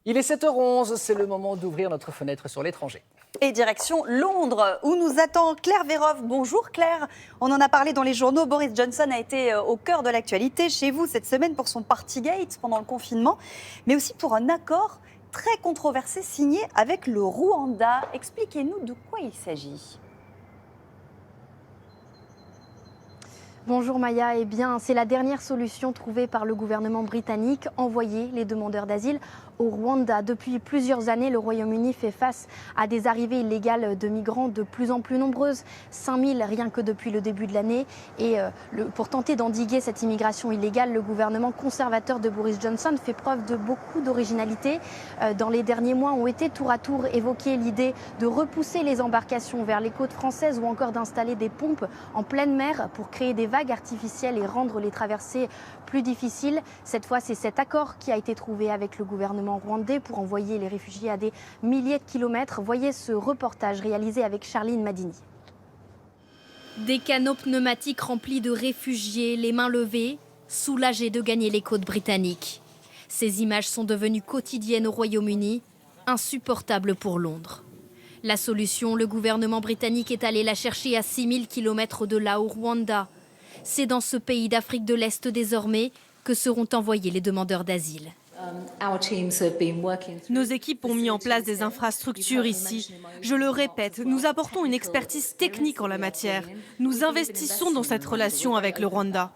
Il est 7h11, c'est le moment d'ouvrir notre fenêtre sur l'étranger. Et direction Londres, où nous attend Claire Vérov. Bonjour Claire, on en a parlé dans les journaux. Boris Johnson a été au cœur de l'actualité chez vous cette semaine pour son Partygate pendant le confinement, mais aussi pour un accord très controversé signé avec le Rwanda. Expliquez-nous de quoi il s'agit. Bonjour Maya, eh bien c'est la dernière solution trouvée par le gouvernement britannique, envoyer les demandeurs d'asile au Rwanda. Depuis plusieurs années, le Royaume-Uni fait face à des arrivées illégales de migrants de plus en plus nombreuses, 5000 rien que depuis le début de l'année. Et pour tenter d'endiguer cette immigration illégale, le gouvernement conservateur de Boris Johnson fait preuve de beaucoup d'originalité. Dans les derniers mois ont été tour à tour évoquées l'idée de repousser les embarcations vers les côtes françaises ou encore d'installer des pompes en pleine mer pour créer des vagues artificielles et rendre les traversées plus difficiles. Cette fois, c'est cet accord qui a été trouvé avec le gouvernement rwandais pour envoyer les réfugiés à des milliers de kilomètres. Voyez ce reportage réalisé avec Charline Madini. Des canots pneumatiques remplis de réfugiés, les mains levées, soulagés de gagner les côtes britanniques. Ces images sont devenues quotidiennes au Royaume-Uni, insupportables pour Londres. La solution, le gouvernement britannique est allé la chercher à 6000 km de là, au Rwanda. C'est dans ce pays d'Afrique de l'Est désormais que seront envoyés les demandeurs d'asile. Nos équipes ont mis en place des infrastructures ici. Je le répète, nous apportons une expertise technique en la matière. Nous investissons dans cette relation avec le Rwanda.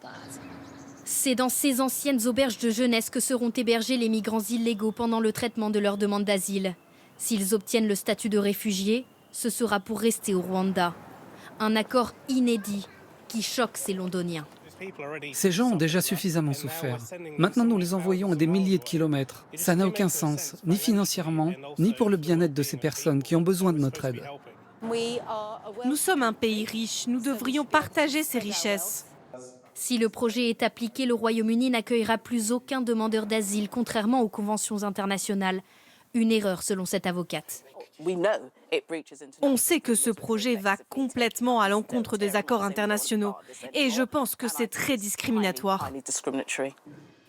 C'est dans ces anciennes auberges de jeunesse que seront hébergés les migrants illégaux pendant le traitement de leur demande d'asile. S'ils obtiennent le statut de réfugiés, ce sera pour rester au Rwanda. Un accord inédit qui choque ces Londoniens. Ces gens ont déjà suffisamment souffert. Maintenant, nous les envoyons à des milliers de kilomètres. Ça n'a aucun sens, ni financièrement, ni pour le bien-être de ces personnes qui ont besoin de notre aide. Nous sommes un pays riche, nous devrions partager ces richesses. Si le projet est appliqué, le Royaume-Uni n'accueillera plus aucun demandeur d'asile, contrairement aux conventions internationales. Une erreur selon cette avocate. On sait que ce projet va complètement à l'encontre des accords internationaux et je pense que c'est très discriminatoire.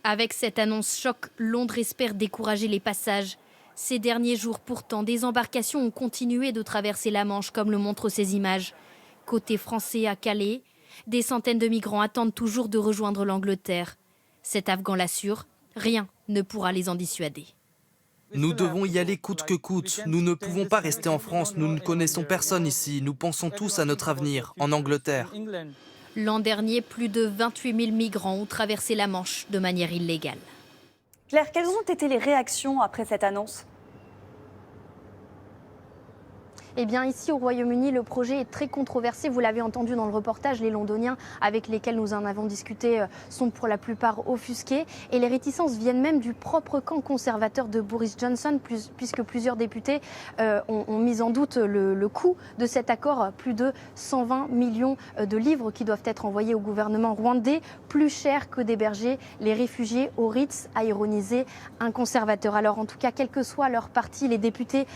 Avec cette annonce choc, Londres espère décourager les passages. Ces derniers jours pourtant, des embarcations ont continué de traverser la Manche comme le montrent ces images. Côté français à Calais, des centaines de migrants attendent toujours de rejoindre l'Angleterre. Cet Afghan l'assure, rien ne pourra les en dissuader. Nous devons y aller coûte que coûte. Nous ne pouvons pas rester en France. Nous ne connaissons personne ici. Nous pensons tous à notre avenir, en Angleterre. L'an dernier, plus de 28 000 migrants ont traversé la Manche de manière illégale. Claire, quelles ont été les réactions après cette annonce ? Eh bien, ici au Royaume-Uni, le projet est très controversé. Vous l'avez entendu dans le reportage, les Londoniens avec lesquels nous en avons discuté sont pour la plupart offusqués. Et les réticences viennent même du propre camp conservateur de Boris Johnson, puisque plusieurs députés ont mis en doute le coût de cet accord. Plus de 120 millions de livres qui doivent être envoyés au gouvernement rwandais, plus cher que d'héberger les réfugiés au Ritz, a ironisé un conservateur. Alors en tout cas, quel que soit leur parti, les députés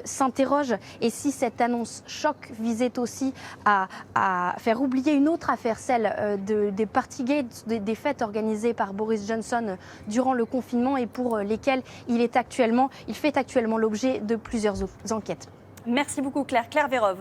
s'interrogent. Et si cette annonce choc visait aussi à faire oublier une autre affaire, celle des Partygate, des fêtes organisées par Boris Johnson durant le confinement et pour lesquelles il fait actuellement l'objet de plusieurs enquêtes. Merci beaucoup Claire. Claire Vérov.